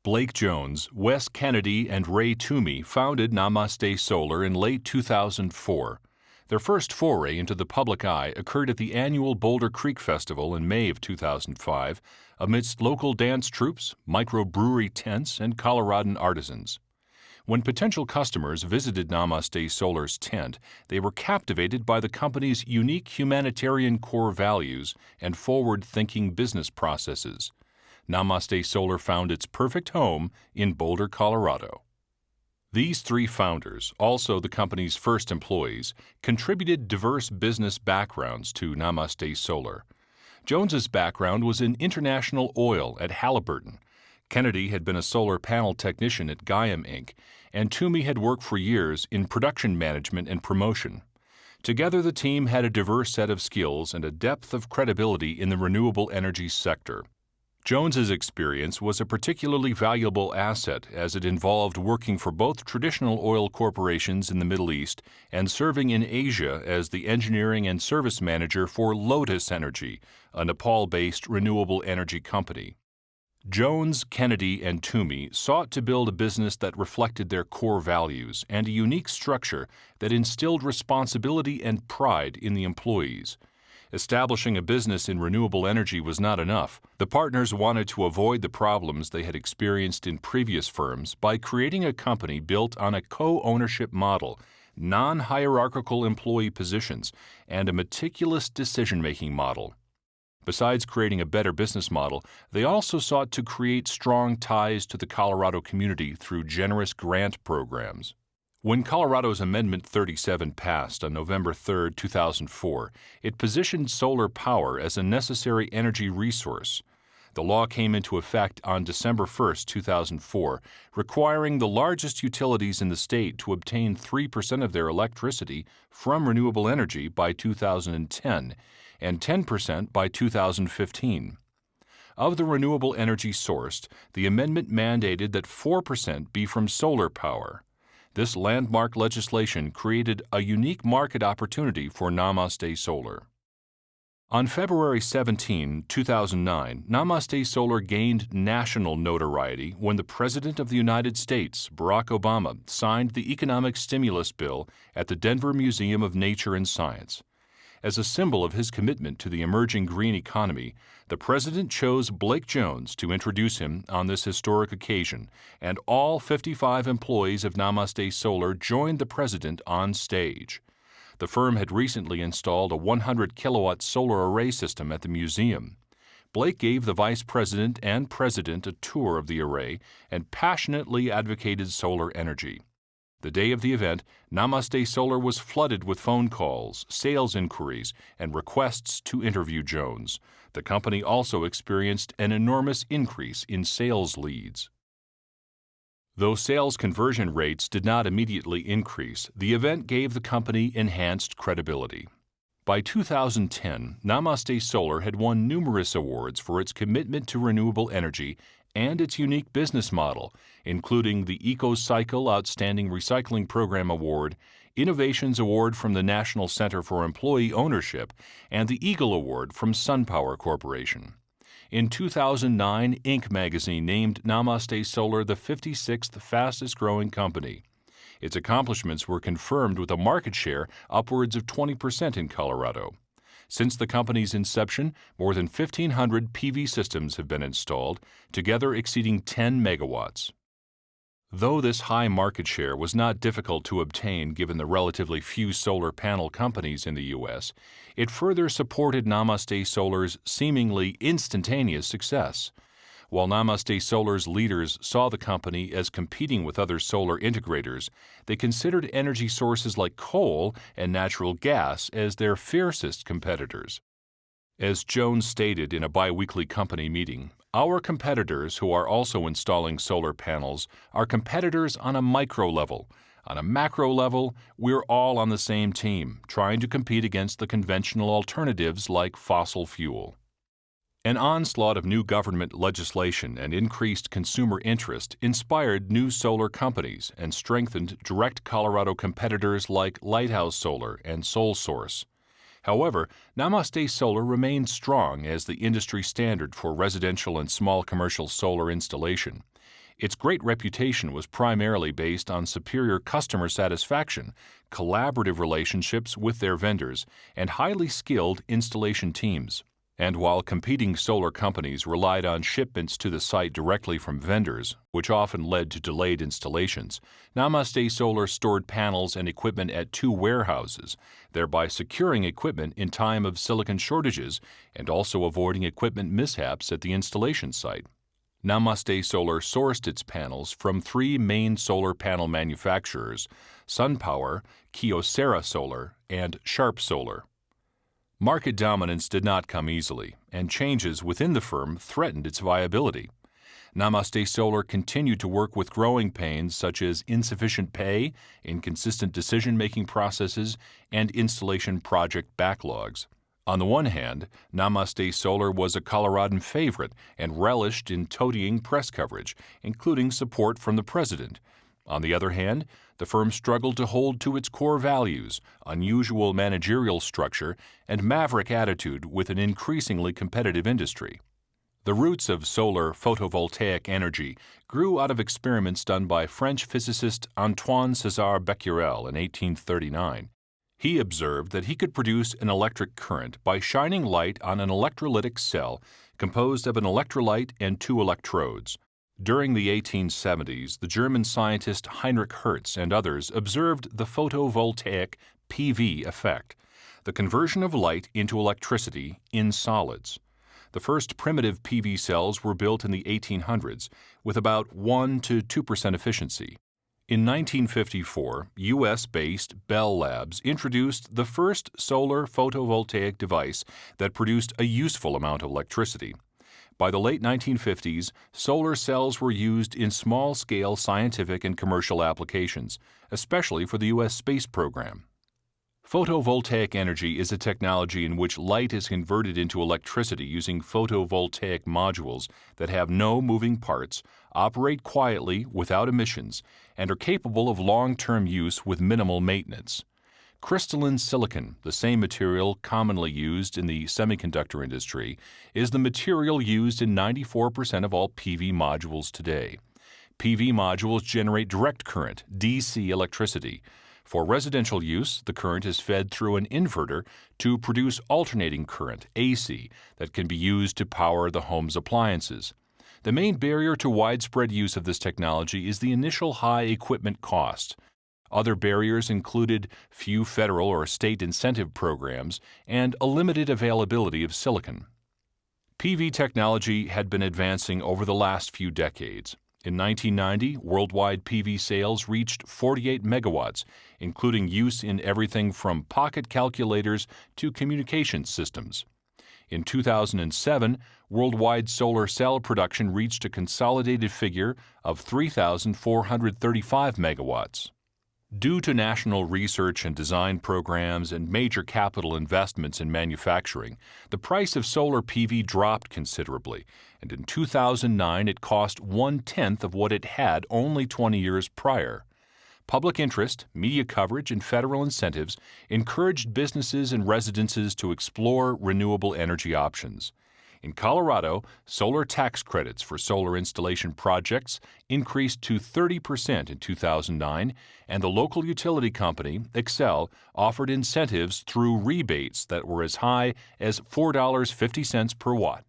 Blake Jones, Wes Kennedy, and Ray Toomey founded Namaste Solar in late 2004. Their first foray into the public eye occurred at the annual Boulder Creek Festival in May of 2005, amidst local dance troupes, microbrewery tents, and Coloradan artisans. When potential customers visited Namaste Solar's tent, they were captivated by the company's unique humanitarian core values and forward-thinking business processes. Namaste Solar found its perfect home in Boulder, Colorado. These three founders, also the company's first employees, contributed diverse business backgrounds to Namaste Solar. Jones's background was in international oil at Halliburton. Kennedy had been a solar panel technician at Gaiam Inc., and Toomey had worked for years in production management and promotion. Together, the team had a diverse set of skills and a depth of credibility in the renewable energy sector. Jones's experience was a particularly valuable asset as it involved working for both traditional oil corporations in the Middle East and serving in Asia as the engineering and service manager for Lotus Energy, a Nepal-based renewable energy company. Jones, Kennedy, and Toomey sought to build a business that reflected their core values and a unique structure that instilled responsibility and pride in the employees. Establishing a business in renewable energy was not enough. The partners wanted to avoid the problems they had experienced in previous firms by creating a company built on a co-ownership model, non-hierarchical employee positions, and a meticulous decision-making model. Besides creating a better business model, they also sought to create strong ties to the Colorado community through generous grant programs. When Colorado's Amendment 37 passed on November 3, 2004, it positioned solar power as a necessary energy resource. The law came into effect on December 1, 2004, requiring the largest utilities in the state to obtain 3% of their electricity from renewable energy by 2010 and 10% by 2015. Of the renewable energy sourced, the amendment mandated that 4% be from solar power. This landmark legislation created a unique market opportunity for Namaste Solar. On February 17, 2009, Namaste Solar gained national notoriety when the President of the United States, Barack Obama, signed the economic stimulus bill at the Denver Museum of Nature and Science. As a symbol of his commitment to the emerging green economy, the President chose Blake Jones to introduce him on this historic occasion, and all 55 employees of Namaste Solar joined the President on stage. The firm had recently installed a 100-kilowatt solar array system at the museum. Blake gave the Vice President and President a tour of the array and passionately advocated solar energy. The day of the event, Namaste Solar was flooded with phone calls, sales inquiries, and requests to interview Jones. The company also experienced an enormous increase in sales leads. Though sales conversion rates did not immediately increase, the event gave the company enhanced credibility. By 2010, Namaste Solar had won numerous awards for its commitment to renewable energy and its unique business model, including the EcoCycle Outstanding Recycling Program Award, Innovations Award from the National Center for Employee Ownership, and the Eagle Award from SunPower Corporation. In 2009, Inc. magazine named Namaste Solar the 56th fastest-growing company. Its accomplishments were confirmed with a market share upwards of 20% in Colorado. Since the company's inception, more than 1,500 PV systems have been installed, together exceeding 10 megawatts. Though this high market share was not difficult to obtain given the relatively few solar panel companies in the U.S., it further supported Namaste Solar's seemingly instantaneous success. While Namaste Solar's leaders saw the company as competing with other solar integrators, they considered energy sources like coal and natural gas as their fiercest competitors. As Jones stated in a biweekly company meeting, "Our competitors who are also installing solar panels are competitors on a micro level. On a macro level, we're all on the same team, trying to compete against the conventional alternatives like fossil fuel." An onslaught of new government legislation and increased consumer interest inspired new solar companies and strengthened direct Colorado competitors like Lighthouse Solar and SolSource. However, Namaste Solar remained strong as the industry standard for residential and small commercial solar installation. Its great reputation was primarily based on superior customer satisfaction, collaborative relationships with their vendors, and highly skilled installation teams. And while competing solar companies relied on shipments to the site directly from vendors, which often led to delayed installations, Namaste Solar stored panels and equipment at 2 warehouses, thereby securing equipment in time of silicon shortages and also avoiding equipment mishaps at the installation site. Namaste Solar sourced its panels from 3 main solar panel manufacturers: SunPower, Kyocera Solar, and Sharp Solar. Market dominance did not come easily, and changes within the firm threatened its viability. Namaste Solar continued to work with growing pains such as insufficient pay, inconsistent decision-making processes, and installation project backlogs. On the one hand, Namaste Solar was a Coloradan favorite and relished in toadying press coverage, including support from the president. On the other hand, the firm struggled to hold to its core values, unusual managerial structure, and maverick attitude with an increasingly competitive industry. The roots of solar photovoltaic energy grew out of experiments done by French physicist Antoine César Becquerel in 1839. He observed that he could produce an electric current by shining light on an electrolytic cell composed of an electrolyte and 2 electrodes. During the 1870s, the German scientist Heinrich Hertz and others observed the photovoltaic PV effect, the conversion of light into electricity in solids. The first primitive PV cells were built in the 1800s with about 1 to 2% efficiency. In 1954, U.S.-based Bell Labs introduced the first solar photovoltaic device that produced a useful amount of electricity. By the late 1950s, solar cells were used in small-scale scientific and commercial applications, especially for the U.S. space program. Photovoltaic energy is a technology in which light is converted into electricity using photovoltaic modules that have no moving parts, operate quietly without emissions, and are capable of long-term use with minimal maintenance. Crystalline silicon, the same material commonly used in the semiconductor industry, is the material used in 94% of all PV modules today. PV modules generate direct current, DC electricity. For residential use, the current is fed through an inverter to produce alternating current, AC, that can be used to power the home's appliances. The main barrier to widespread use of this technology is the initial high equipment cost. Other barriers included few federal or state incentive programs and a limited availability of silicon. PV technology had been advancing over the last few decades. In 1990, worldwide PV sales reached 48 megawatts, including use in everything from pocket calculators to communications systems. In 2007, worldwide solar cell production reached a consolidated figure of 3,435 megawatts. Due to national research and design programs and major capital investments in manufacturing, the price of solar PV dropped considerably, and in 2009 it cost 1/10 of what it had only 20 years prior. Public interest, media coverage, and federal incentives encouraged businesses and residences to explore renewable energy options. In Colorado, solar tax credits for solar installation projects increased to 30% in 2009, and the local utility company, Xcel, offered incentives through rebates that were as high as $4.50 per watt.